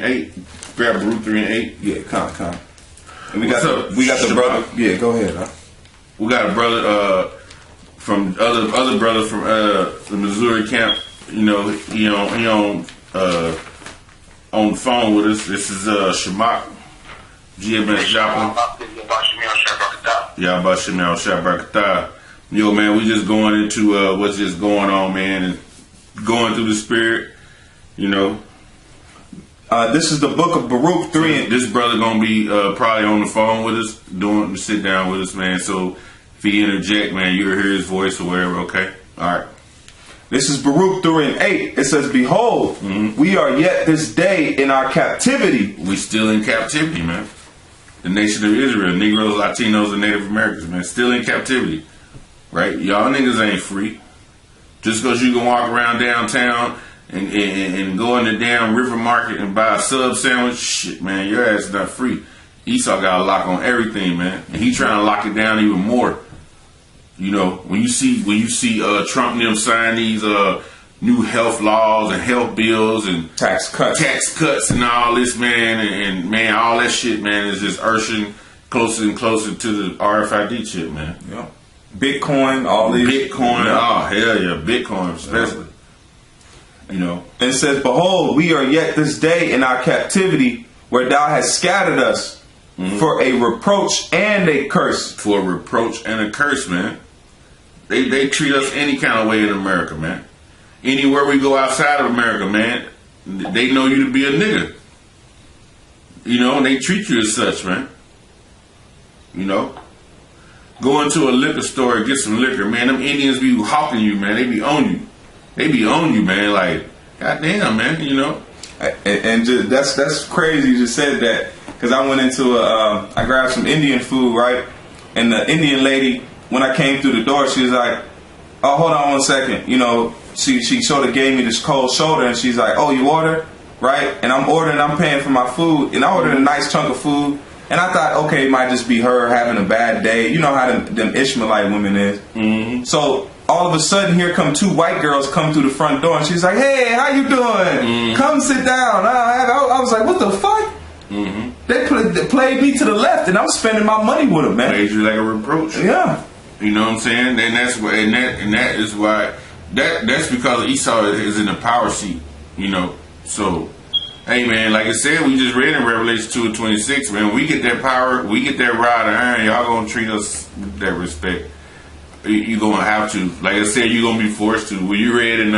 and 8. Grab Baruch 3 and 8. Yeah, come. And we got the brother. Yeah, go ahead. Huh? We got a brother from other brother from the Missouri camp. You know, he on the phone with us. This is Shamak, GMS Joplin. Yeah, Bashimel Shabrakata. Yo, man, we just going into what's just going on, man, and going through the spirit. You know. This is the book of Baruch 3. This brother gonna be probably on the phone with us, sit down with us, man. So if he interject, man, you'll hear his voice or whatever. Okay, all right. This is Baruch 3 and 8. It says, "Behold, we are yet this day in our captivity." We still in captivity, man. The nation of Israel, Negroes, Latinos, and Native Americans, man, still in captivity, right? Y'all niggas ain't free. Just because you can walk around downtown and go in the damn River Market and buy a sub sandwich, shit, man, your ass is not free. Esau got a lock on everything, man, and he trying to lock it down even more. You know, when you see Trump and them sign these new health laws and health bills and tax cuts and all this, man, and man, all that shit, man, is just urging closer and closer to the RFID chip, man. Yeah, Bitcoin, all these Bitcoin, oh hell yeah, Bitcoin especially. You know, and it says, "Behold, we are yet this day in our captivity, where thou hast scattered us for a reproach and a curse." For a reproach and a curse, man. They treat us any kind of way in America, man. Anywhere we go outside of America, man, they know you to be a nigga. You know, and they treat you as such, man. You know, go into a liquor store and get some liquor, man. Them Indians be hawking you, man. They be on you. They be on you, man. Like, goddamn, man. You know. And just, that's crazy. You just said that, because I went into I grabbed some Indian food, right? And the Indian lady, when I came through the door, she was like, "Oh, hold on 1 second." You know, she sort of gave me this cold shoulder, and she's like, "Oh, you ordered, right?" And I'm ordering, I'm paying for my food, and I ordered a nice chunk of food, and I thought, okay, it might just be her having a bad day. You know how them Ishmaelite women is. Mm-hmm. So all of a sudden, here come 2 white girls come through the front door, and she's like, "Hey, how you doing? Mm-hmm. Come sit down." I was like, "What the fuck?" Mm-hmm. They played me to the left, and I'm spending my money with them, man. Played you like a reproach. Yeah. You know what I'm saying? And that's why, and that is why that's because Esau is in the power seat. You know, so hey, man, like I said, we just read in Revelation 2:26, man. We get that power, we get that rod of iron. Y'all gonna treat us with that respect. You gonna have to. Like I said, you gonna be forced to. When you read in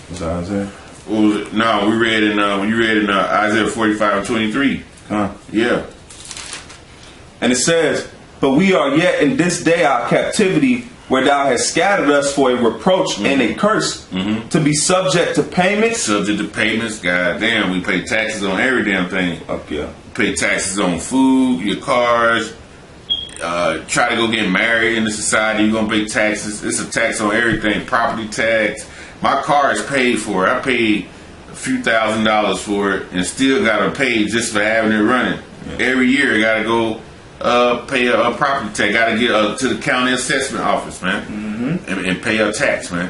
what's Isaiah? No, we read in when you read in Isaiah 45:23. Huh? Yeah. And it says, "But we are yet in this day our captivity, where thou hast scattered us for a reproach and a curse, to be subject to payments." Subject to payments. God damn, we pay taxes on every damn thing. Fuck yeah. Pay taxes on food, your cars. Try to go get married in the society, you're gonna pay taxes. It's a tax on everything. Property tax. My car is paid for. I paid a few $1,000s for it, and still gotta pay just for having it running. Yeah. Every year, I gotta go pay a property tax. Gotta get to the county assessment office, man, and pay a tax, man.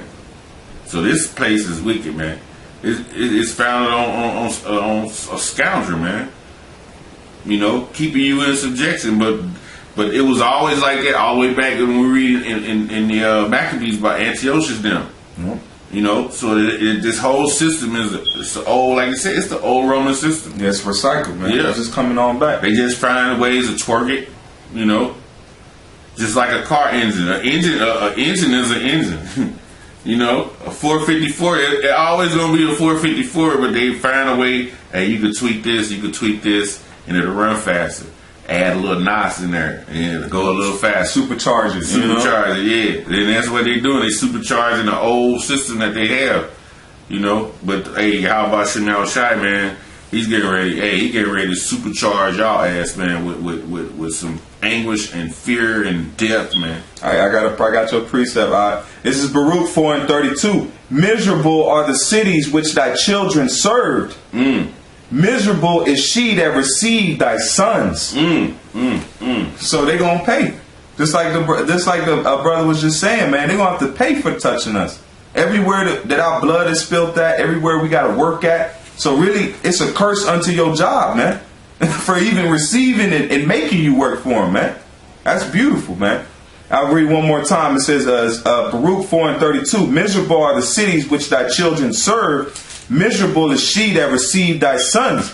So this place is wicked, man. It's founded on a scoundrel, man. You know, keeping you in subjection, but it was always like that all the way back when we read in the Maccabees by Antiochus them. Mm-hmm. You know, so this whole system it's the old, like I said, it's the old Roman system. Yeah, it's recycled, man. Yeah. It's just coming on back. They just find ways to twerk it, you know, just like a car engine. An engine is an engine. You know, a 454, it always gonna be a 454, but they find a way. Hey, you could tweak this, and it'll run faster. Add a little NOS in there and go a little faster. Supercharge it. Yeah. And that's what they're doing. They supercharging the old system that they have. You know, but hey, how about Shemel Shai, man? He's getting ready. Hey, he getting ready to supercharge y'all ass, man, with some anguish and fear and death, man. I got your precept. This is Baruch 4:32. Miserable are the cities which thy children served. Miserable is she that received thy sons. So they gonna pay. Just like the brother was just saying, man. They gonna have to pay for touching us. Everywhere that our blood is spilled at, everywhere we got to work at. So really, it's a curse unto your job, man, for even receiving it and making you work for him, man. That's beautiful, man. I'll read one more time. It says, Baruch 4:32, miserable are the cities which thy children serve. Miserable is she that received thy sons.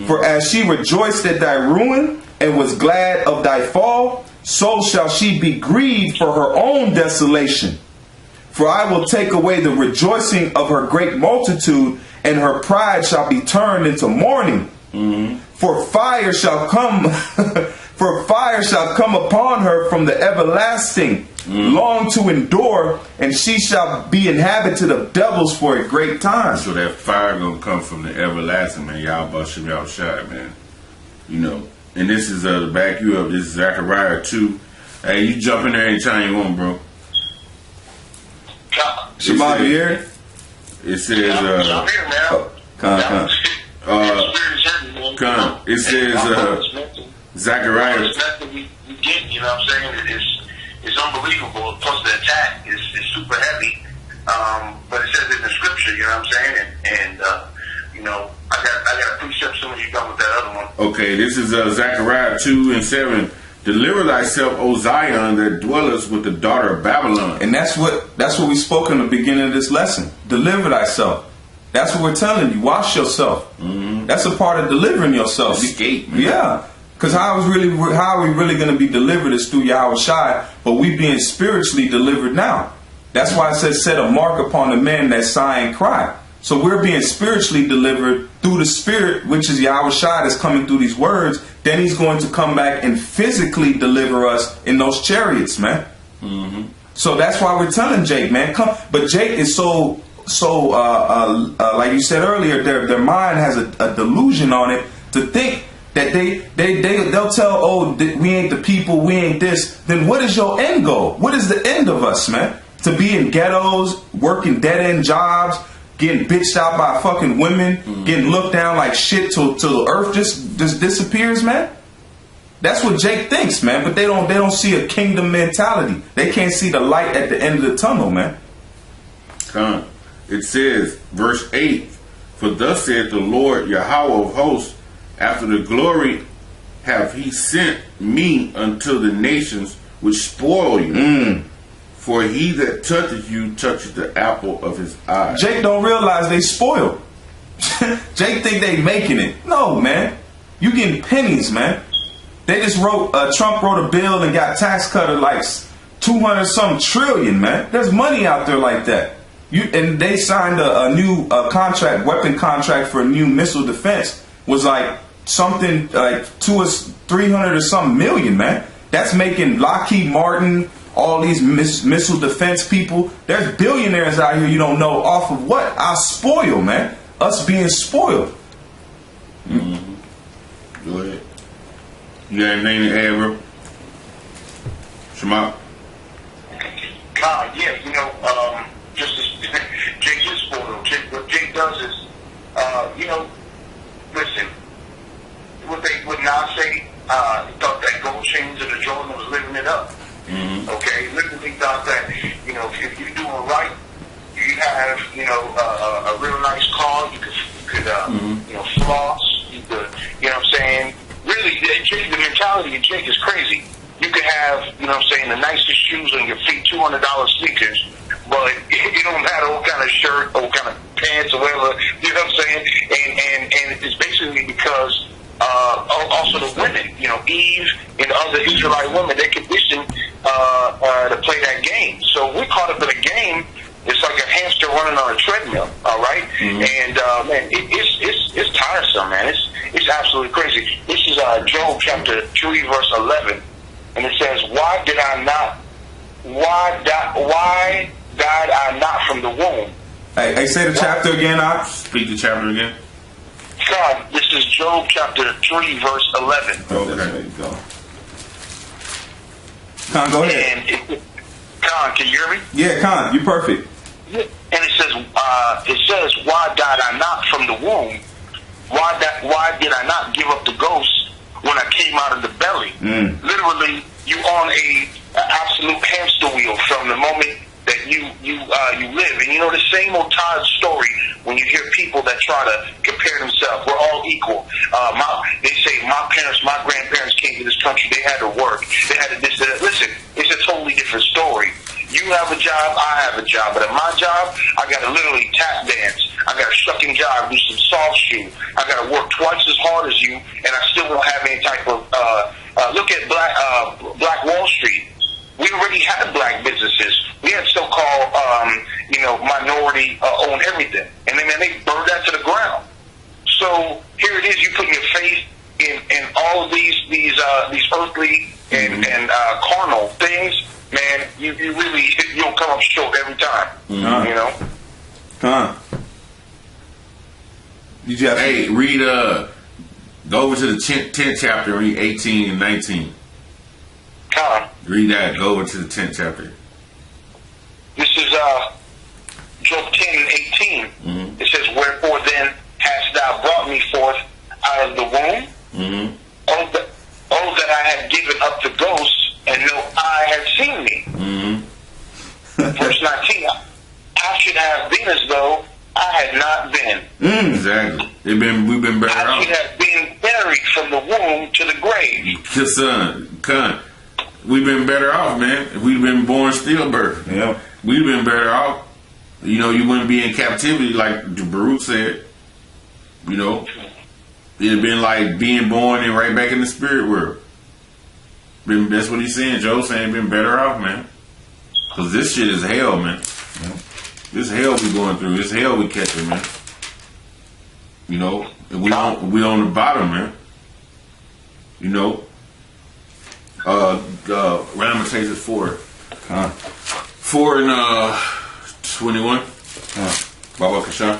For as she rejoiced at thy ruin and was glad of thy fall, so shall she be grieved for her own desolation. For I will take away the rejoicing of her great multitude, and her pride shall be turned into mourning. For fire shall come, for fire shall come upon her from the everlasting, long to endure, and she shall be inhabited of devils for a great time. So that fire gonna come from the everlasting, man. Y'all bust him out shot, man. You know. And this is to back you up. This is Zechariah 2. Hey, you jump in there anytime you want, bro. Shema, you here? It says, I'm here, man. It says, Zechariah. You get, you know what I'm saying? It's unbelievable. Plus the attack is super heavy. But it says it in the scripture, you know what I'm saying? And you know, I got a precept soon as you done with that other one. Okay, this is Zechariah 2:7. Deliver thyself, O Zion, that dwellest with the daughter of Babylon. And that's what we spoke in the beginning of this lesson. Deliver thyself. That's what we're telling you. Wash yourself. That's a part of delivering yourself. Escape, man. Yeah. Because how are we really going to be delivered is through Yahweh Shai, but we being spiritually delivered now. That's why it says, set a mark upon the men that sigh and cry. So we're being spiritually delivered through the Spirit, which is Yahweh Shai that's coming through these words. Then he's going to come back and physically deliver us in those chariots, man. So that's why we're telling Jake, man, come. But Jake is so like you said earlier, their mind has a delusion on it to think that they'll tell, oh, we ain't the people, we ain't this. Then what is your end goal? What is the end of us, man? To be in ghettos, working dead end jobs, getting bitched out by fucking women, getting looked down like shit till the earth just disappears, man. That's what Jake thinks, man. But they don't see a kingdom mentality. They can't see the light at the end of the tunnel, man. It says, verse 8, for thus saith the Lord Yahweh of hosts, after the glory have he sent me unto the nations which spoil you. For he that toucheth you toucheth the apple of his eye. Jake don't realize they spoiled. Jake think they making it. No, man. You getting pennies, man. They just Trump wrote a bill and got tax cut of like 200 some trillion, man. There's money out there like that. And they signed a new contract, weapon contract for a new missile defense. Was like something like 300 or some million, man. That's making Lockheed Martin, all these missile defense people. There's billionaires out here you don't know off of what? Our spoil, man. Us being spoiled. Go ahead. You got anything to add, bro? Shema? Yeah, you know, just as Jake is spoiled. What Jake does is, you know, listen, what Nas say, he thought that gold chains of the Jordan was living it up. Okay, literally thought that, you know, if you're doing right, you have, you know, a real nice car, you could you know, floss, you could, you know what I'm saying? Really, the mentality of Jake is crazy. You could have, you know what I'm saying, the nicest shoes on your feet, $200 sneakers, but it don't matter what kind of shirt or what kind of pants or whatever, you know what I'm saying? And it's basically because also the women, you know, Eve and other Israelite women, they conditioned to play that game. So we're caught up in a game. It's like a hamster running on a treadmill. All right, and man, it's tiresome, man. It's absolutely crazy. This is Job chapter 3 verse 11, and it says, "Why died I not from the womb?" Hey, say the chapter again, Speak the chapter again. God, this is Job chapter 3 verse 11. Okay, there you go. Con, go ahead. And Con, can you hear me? Yeah, Con, you're perfect. And it says, "Why died I not from the womb? Why did I not give up the ghost when I came out of the belly?" Literally, you on a absolute hamster wheel from the moment that you live. And you know the same old tired story when you hear people that try to compare themselves. We're all equal. They say my parents, my grandparents came to this country. They had to work. They had to this. That. Listen, it's a totally different story. You have a job, I have a job, but at my job, I got to literally tap dance. I got to shuck and jive, do some soft shoe. I got to work twice as hard as you, and I still won't have any type of. Look at Black Wall Street. We already had black businesses. We had so-called, minority own everything, and then they burned that to the ground. So here it is. You putting your faith in all of these earthly and carnal things. Man, you'll come up short every time. You know. Did you have read go over to the 10th chapter, read 18 and 19. Read that. Go over to the 10th chapter. This is Job 10 and 18. It says, "Wherefore then hast thou brought me forth out of the womb? Oh, that I had given up the ghost, and no eye had seen me." Verse 19. "I should have been as though I had not been." Exactly. We've been better I off. should have been buried from the womb to the grave. Cause son, we've been better off, man. If we'd been born stillbirth, Yeah. we'd been better off. You know, you wouldn't be in captivity like Baruch said. You know, it'd been like being born and right back in the spirit world. That's what he's saying. Joe's saying been better off, man. Cause this shit is hell, man. Yeah. This hell we going through. This hell we catching, man. You know, and we on the bottom, man. You know, Lamentations 4, 4 and 21. Baba Kashan.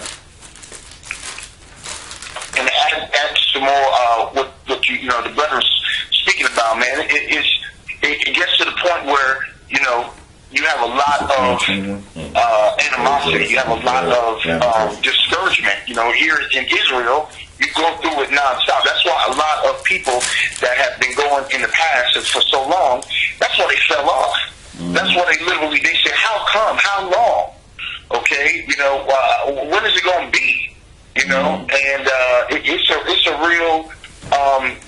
And add some more what the brother's speaking about, man. It gets to the point where you have a lot of animosity. You have a lot of discouragement. Here in Israel, you go through it nonstop. That's why a lot of people that have been going in the past and for so long, that's why they fell off. That's why they say, how come? How long? Okay, when is it going to be? And it's a real,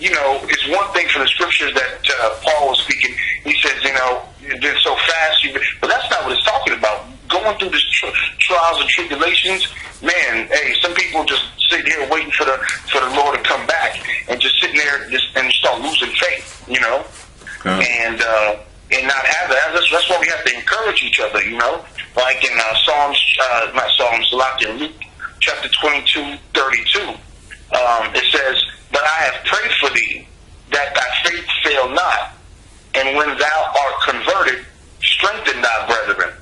it's one thing from the scriptures that Paul was speaking. He says, you've been so fast, but that's not what it's talking about. Going through this trials and tribulations, man. Hey, some people just sit here waiting for the Lord to come back, and just sitting there and start losing faith, and not have that. That's why we have to encourage each other, like in in Luke chapter 22:32. It says, "But I have prayed for thee, that thy faith fail not, and when thou art converted, strengthen thy brethren."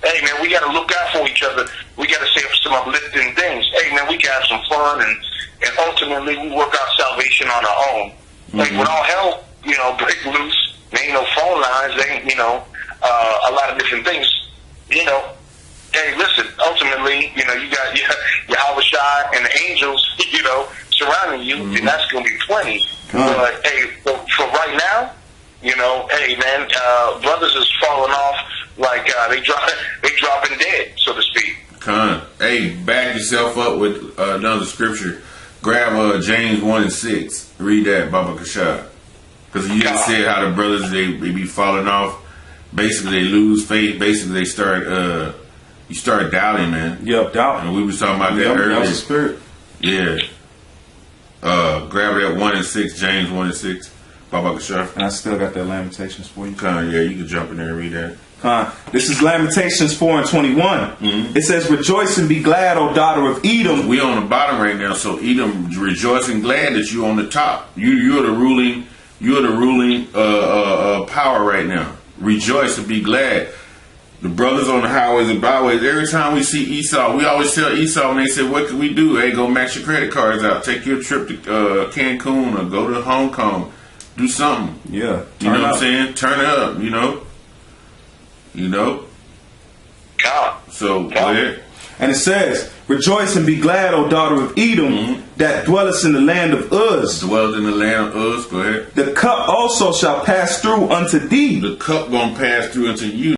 Hey man, we got to look out for each other. We got to say some uplifting things. Hey man, we can have some fun, and ultimately we work out salvation on our own. Like when all hell, break loose, there ain't no phone lines, there ain't, a lot of different things. Hey, listen, ultimately, you got Yahweh Shai and the angels, surrounding you, and that's going to be plenty. But hey, for right now, hey man, brothers is falling off like they dropping dead, so to speak. Hey, back yourself up with another scripture. Grab James 1 and 6. Read that, Baba Kashad. Because you just said how the brothers they be falling off. Basically, they lose faith. Basically, they start you start doubting, man. Yep, doubting. And we was talking about that earlier. That was the spirit. Yeah. Grab that 1 and 6, James 1 and 6. Baba Kashar. And I still got that Lamentations for you. Yeah, you can jump in there and read that. This is Lamentations 4 and 21. It says, "Rejoice and be glad, O daughter of Edom." We on the bottom right now, so Edom, rejoice and glad that you on the top. You're the ruling power right now. Rejoice and be glad. The brothers on the highways and byways, every time we see Esau, we always tell Esau when they say, "What can we do?" Hey, go max your credit cards out. Take your trip to Cancun or go to Hong Kong. Do something. Yeah. You know what I'm saying? Turn it up, So, go ahead. And it says, "Rejoice and be glad, O daughter of Edom, that dwellest in the land of Uz." Dwelleth in the land of Uz. Go ahead. "The cup also shall pass through unto thee." The cup gonna pass through unto you.